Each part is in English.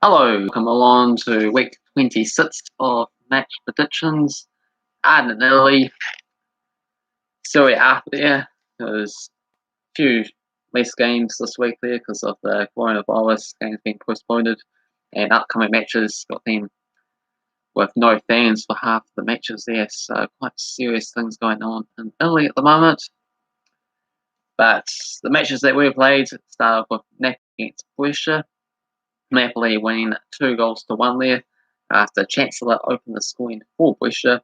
Hello, welcome along to week 26 of match predictions. And in Italy, Serie A there. There's a few less games this week there because of the coronavirus games being postponed, and upcoming matches got them with no fans for half the matches there. So quite serious things going on in Italy at the moment. But the matches that we played start off with Napoli against Brescia. Napoli winning 2-1 there after Chancellor opened the scoring for Brescia.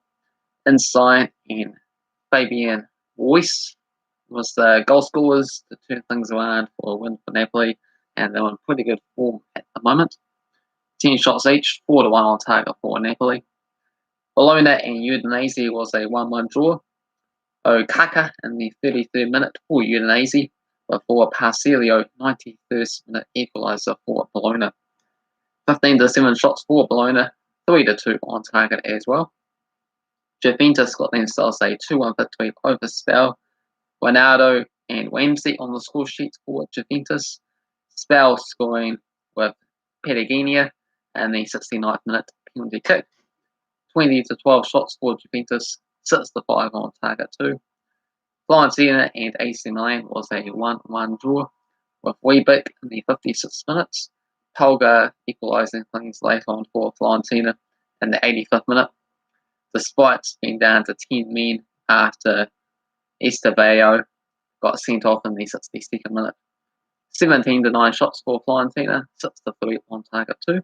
Inside and Fabian Ruiz was the goal scorers to turn things around for a win for Napoli, and they're in pretty good form at the moment. 10 shots each, 4-1 on target for Napoli. Bologna and Udinese was a 1-1 draw. Okaka in the 33rd minute for Udinese, before Parcelio 93rd minute equaliser for Bologna. 15-7 shots for Bologna, 3-2 on target as well. Juventus got themselves a 2-1 victory over Spal. Ronaldo and Wemsley on the score sheet for Juventus. Spal scoring with Perigenia in the 69th minute penalty kick. 20-12 shots for Juventus, 6-5 on target too. Fiorentina and AC Milan was a 1-1 draw, with Weebeck in the 56th minutes. Polgar equalising things later on for Fiorentina in the 85th minute, despite being down to 10 men after Estevao got sent off in the 62nd minute. 17-9 shots for Fiorentina, 6-3 on target too.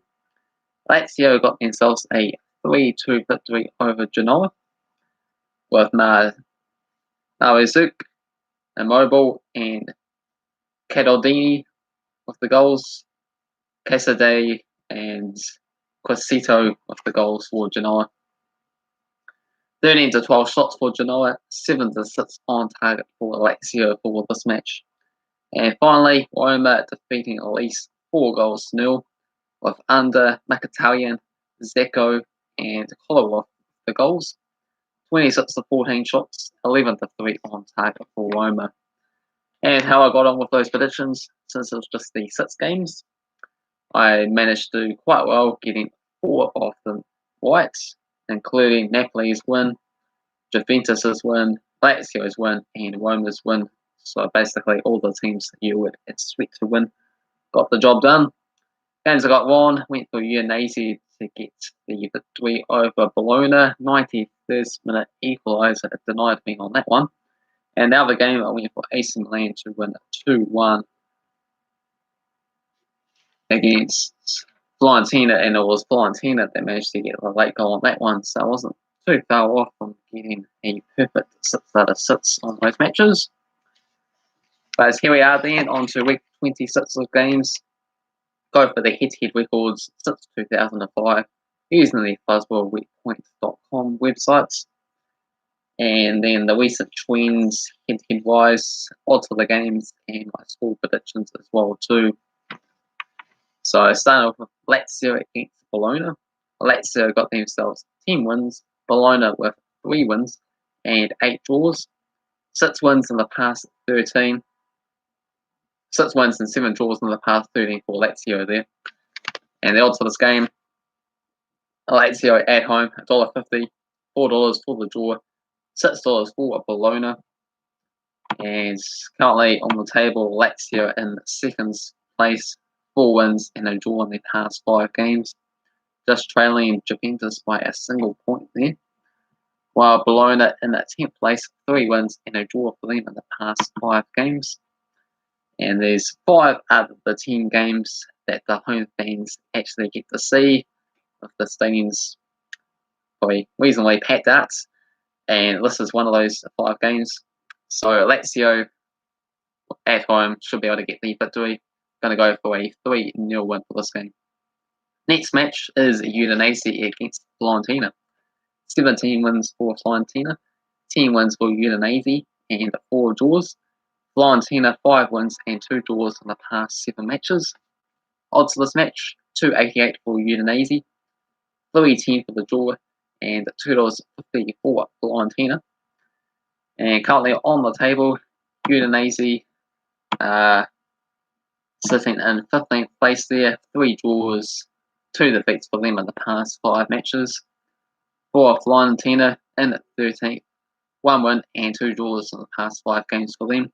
Lazio got themselves a 3-2 victory over Genoa, with Marizuk, Immobile and Cadaldini with the goals. Casade and Quasito with the goals for Genoa. 13-12 shots for Genoa, 7-6 on target for Lazio for this match. And finally, Roma defeating Leece 4-0, with under Mkhitaryan, Zeko, and Kolarov the goals. 26-14 shots, 11-3 on target for Roma. And how I got on with those predictions, since it was just the 6 games, I managed to do quite well, getting 4 of them right, including Napoli's win, Juventus's win, Lazio's win, and Roma's win. So basically all the teams that you would expect to win got the job done. Games I got wrong went for Udinese to get the victory over Bologna. 93rd minute equaliser denied me on that one. And the other game I went for AC Milan to win 2-1 against Fiorentina, and it was Fiorentina that managed to get a late goal on that one, so I wasn't too far off from getting a perfect 6/6 on those matches. But here we are then, on to week 26 of games. Go for the head-to-head records since 2005, using the fuzzballweekpoints.com websites. And then the recent trends, head-to-head wise, odds for the games, and my score predictions as well too. So starting off with Lazio against Bologna. Lazio got themselves 10 wins, Bologna with 3 wins and 8 draws. 6 wins in the past 13. 6 wins and 7 draws in the past 13 for Lazio there. And the odds for this game, Lazio at home, $1.50, $4 for the draw, $6 for Bologna. And currently on the table, Lazio in second place, 4 wins and a draw in their past 5 games, just trailing Juventus by a single point there. While Bologna in that 10th place, 3 wins and a draw for them in the past 5 games. And there's 5 out of the 10 games that the home fans actually get to see, with the stadiums probably reasonably packed out. And this is one of those 5 games. So Lazio at home should be able to get the victory. Going to go for a 3-0 win for this game. Next match is Udinese against Fiorentina. 17 wins for Fiorentina, 10 wins for Udinese, and 4 draws. Fiorentina 5 wins and 2 draws in the past 7 matches. Odds for this match, $2.88 for Udinese, $3.10 for the draw, and $2.50 for Fiorentina. And currently on the table, Udinese sitting in 15th place there, 3 draws, 2 defeats for them in the past 5 matches. For Fiorentina in 13th, 1 win and 2 draws in the past 5 games for them.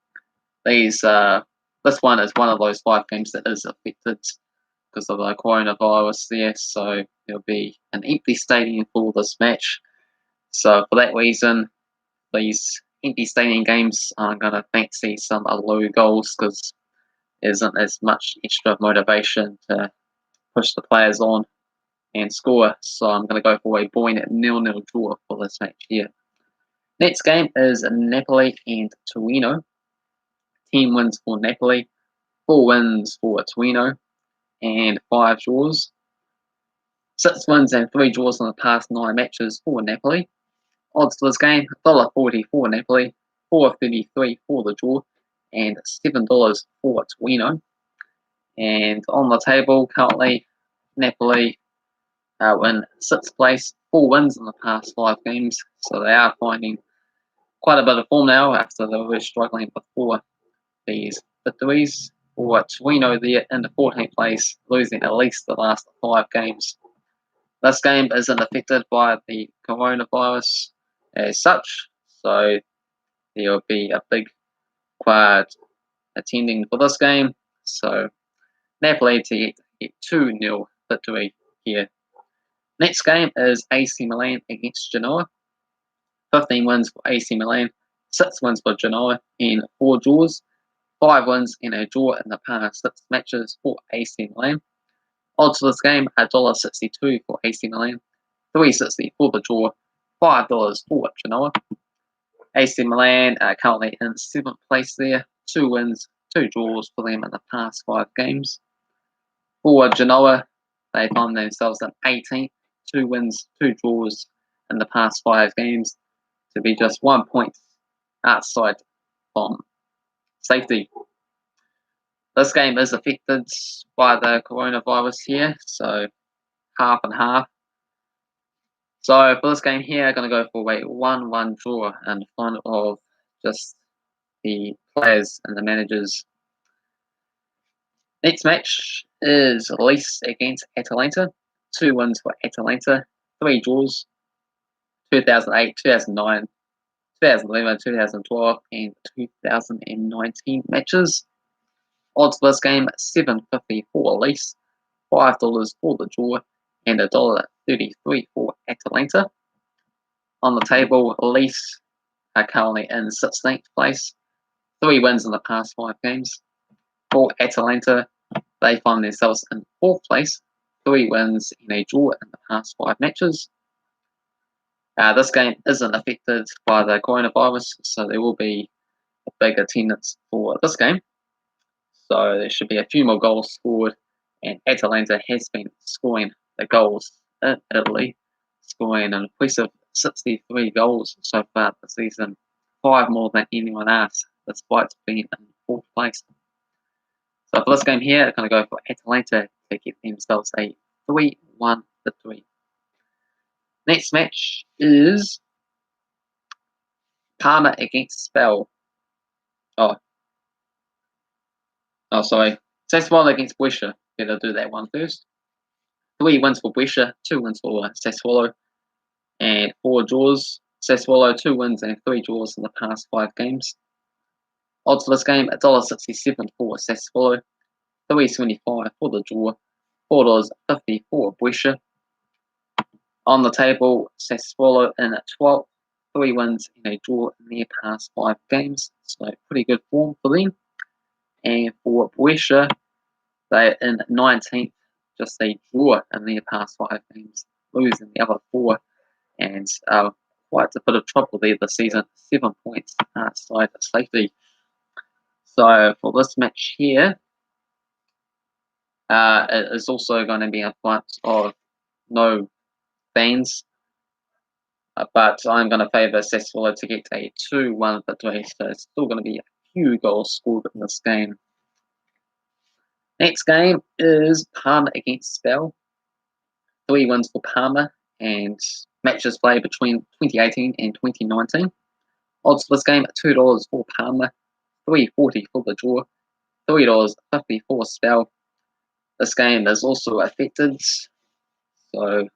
This one is one of those 5 games that is affected because of the coronavirus there, so there'll be an empty stadium for this match. So for that reason, these empty stadium games are going to fancy some low goals because there isn't as much extra motivation to push the players on and score. So I'm going to go for a boring 0-0 draw for this match here. Next game is Napoli and Torino. 10 wins for Napoli, 4 wins for Torino, and 5 draws. 6 wins and 3 draws in the past 9 matches for Napoli. Odds for this game, $1.40 for Napoli, $4.33 for the draw, and $7 for Torino. And on the table, currently, Napoli are in 6th place, 4 wins in the past 5 games, so they are finding quite a bit of form now after they were struggling before these victories. For Torino there in the 14th place, losing at least the last 5 games. This game isn't affected by the coronavirus as such, so there will be a big crowd attending for this game. So Napoli to get 2-0 victory here. Next game is AC Milan against Genoa. 15 wins for AC Milan, 6 wins for Genoa, and 4 draws. 5 wins and a draw in the past 6 matches for AC Milan. Odds for this game are $1.62 for AC Milan, $3.60 for the draw, $5 for Genoa. AC Milan are currently in 7th place there, 2 wins, 2 draws for them in the past 5 games. For Genoa, they find themselves in 18th, 2 wins, 2 draws in the past 5 games, to be just 1 point outside from safety. This game is affected by the coronavirus here, so half and half. So for this game here, I'm going to go for a 1-1 draw in front of just the players and the managers. Next match is Leece against Atalanta. 2 wins for Atalanta, 3 draws, 2008, 2009, 2011, 2012, and 2019 matches. Odds for this game, $7.50 for Leece, $5 for the draw, and $1.33 for Atalanta. On the table, Leece are currently in 16th place, 3 wins in the past 5 games. For Atalanta, they find themselves in 4th place, 3 wins and a draw in the past 5 matches. This game isn't affected by the coronavirus, so there will be a big attendance for this game. So there should be a few more goals scored, and Atalanta has been scoring the goals in Italy, scoring an impressive 63 goals so far this season, 5 more than anyone else, despite being in 4th place. So for this game here, I'm going to go for Atalanta to get themselves a 3-1 victory. Next match is Parma against Spal. Sorry. Sassuolo against Brescia. Better do that one first. 3 wins for Brescia, 2 wins for Sassuolo, and 4 draws. Sassuolo, 2 wins and 3 draws in the past 5 games. Odds for this game, $1.67 for Sassuolo, $3.75 for the draw, $4.50 for Brescia. On the table, Sassuolo in 12th, 3 wins and a draw in their past 5 games, so pretty good form for them. And for Brescia, they're in 19th, just a draw in their past 5 games, losing the other 4, and quite a bit of trouble there this season, 7 points outside safety. So for this match here, it is also going to be a front of no fans, but I'm going to favour Sassuolo to get a 2-1 victory, so it's still going to be a few goals scored in this game. Next game is Parma against Spal. 3 wins for Parma, and matches played between 2018 and 2019. Odds for this game, $2 for Parma, $3.40 for the draw, $3.50 for Spal. This game is also affected so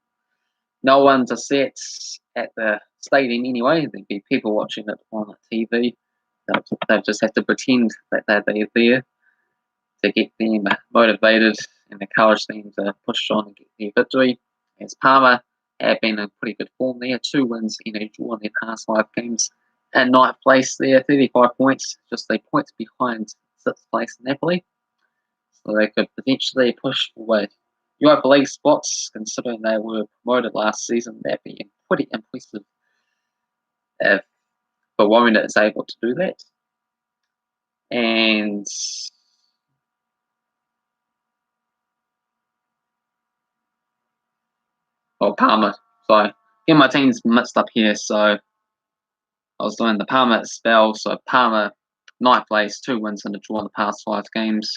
no one to see it at the stadium anyway. There'd be people watching it on TV. They'll just have to pretend that they're there to get them motivated and encourage them to push on and get their victory. As Parma have been in pretty good form there, 2 wins and a draw in their past 5 games. And 9th place there, 35 points, just a point behind 6th place Napoli. So they could potentially push for Europa League spots, considering they were promoted last season. That'd be pretty impressive if Verona is able to do that. And Parma. So getting my teams mixed up here. So I was doing the Parma Spal. So Parma, 9th place, 2 wins and a draw in the past 5 games.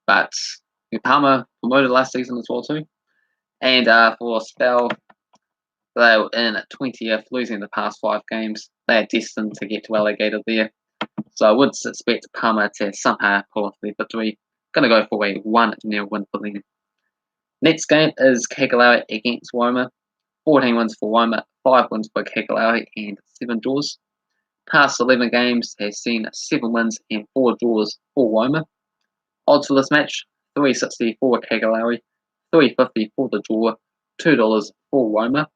But Parma promoted last season as well too. And for Spal, they were in 20th, losing the past 5 games. They are destined to get relegated there. So I would expect Parma to somehow pull off their victory. Going to go for a 1-0 win for them. Next game is Cagilari against Roma. 14 wins for Roma, 5 wins for Cagilari, and 7 draws. Past 11 games has seen 7 wins and 4 draws for Roma. Odds for this match, $3.60 for Cagilari, $3.50 for the draw, $2 for Roma.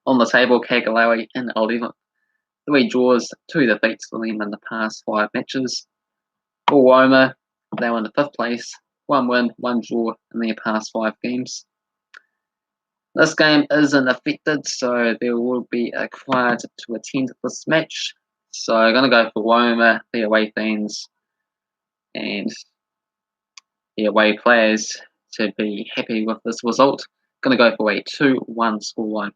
On the table, Cagilari in 11th. 3 draws, 2 defeats for them in the past 5 matches. For Roma, they were in the 5th place, 1 win, 1 draw in their past 5 games. This game isn't affected, so there will be a crowd to attend this match. So I'm going to go for Roma, the away fans, and the away players to be happy with this result. Going to go for a 2-1 scoreline.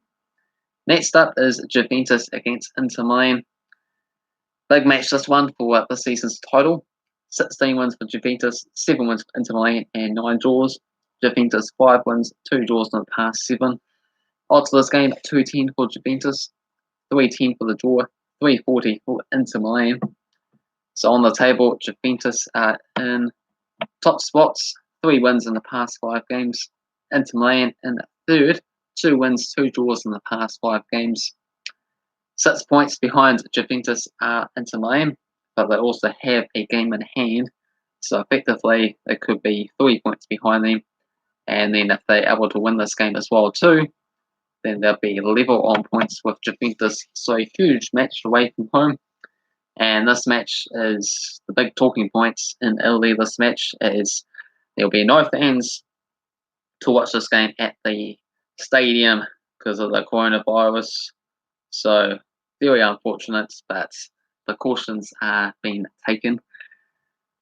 Next up is Juventus against Inter Milan. Big match this one for this season's title. 16 wins for Juventus, 7 wins for Inter Milan, and 9 draws. Juventus 5 wins, 2 draws in the past 7. Odds for this game, 2.10 for Juventus, 3.10 for the draw, 3.40 for Inter Milan. So on the table, Juventus are in top spots, 3 wins in the past 5 games. Inter Milan in 3rd, 2 wins, 2 draws in the past 5 games. 6 points behind Juventus are Inter Milan, but they also have a game in hand. So effectively, it could be 3 points behind them. And then if they're able to win this game as well too, then they'll be level on points with Juventus. So a huge match away from home. And this match is the big talking points in Italy. This match is there'll be no fans to watch this game at the stadium because of the coronavirus. So very unfortunate, but precautions are being taken.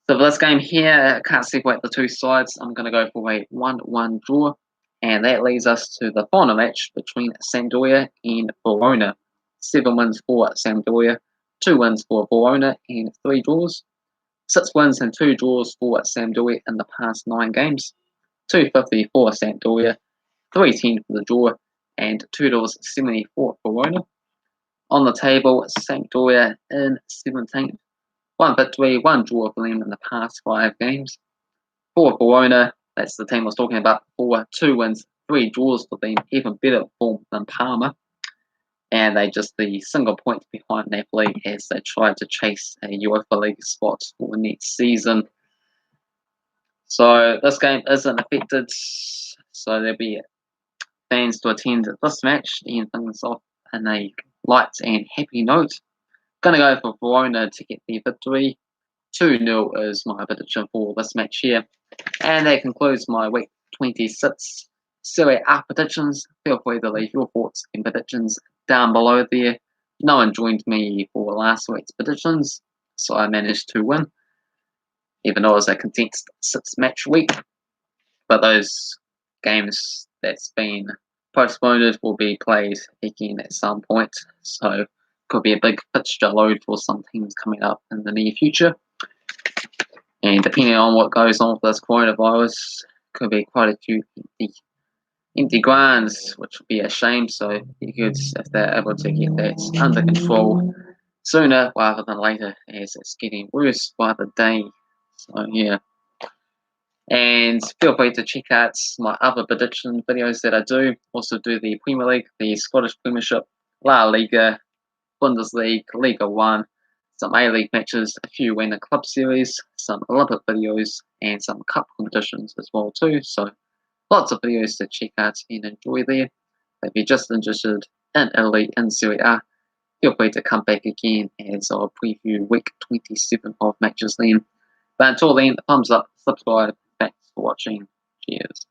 So for this game here, I can't separate the two sides. I'm going to go for a 1-1 draw. And that leads us to the final match between Sampdoria and Verona. 7 wins for Sampdoria, 2 wins for Verona, and 3 draws. 6 wins and 2 draws for Sampdoria in the past 9 games. $2.50 for Sampdoria, $3.10 for the draw, and $2.70 for Verona. On the table, Sampdoria in 17th. 1 victory, 1 draw for them in the past 5 games. For Verona, that's the team I was talking about before, 2 wins, 3 draws for them, even better form than Parma. And they just the single point behind Napoli as they try to chase a Europa League spot for next season. So this game isn't affected, so there'll be fans to attend this match and things off in a light and happy note. Going to go for Verona to get the victory. 2-0 is my prediction for this match here. And that concludes my week 26 Serie A predictions. Feel free to leave your thoughts and predictions down below there. No one joined me for last week's predictions, so I managed to win, even though it was a condensed 6-match week. But those games that's been postponed will be played again at some point, so could be a big fixture load for some teams coming up in the near future. And depending on what goes on with this coronavirus, could be quite a few empty grounds, which would be a shame. So you could, if they're able to get that under control sooner rather than later, as it's getting worse by the day. So yeah. And feel free to check out my other prediction videos that I do. Also do the Premier League, the Scottish Premiership, La Liga, Bundesliga, Liga 1, some A-League matches, a few in the club series, some Olympic videos, and some cup competitions as well too. So lots of videos to check out and enjoy there. If you're just interested in Italy, in Serie A, feel free to come back again as I'll preview week 27 of matches then. But until then, thumbs up, subscribe, thanks for watching, cheers.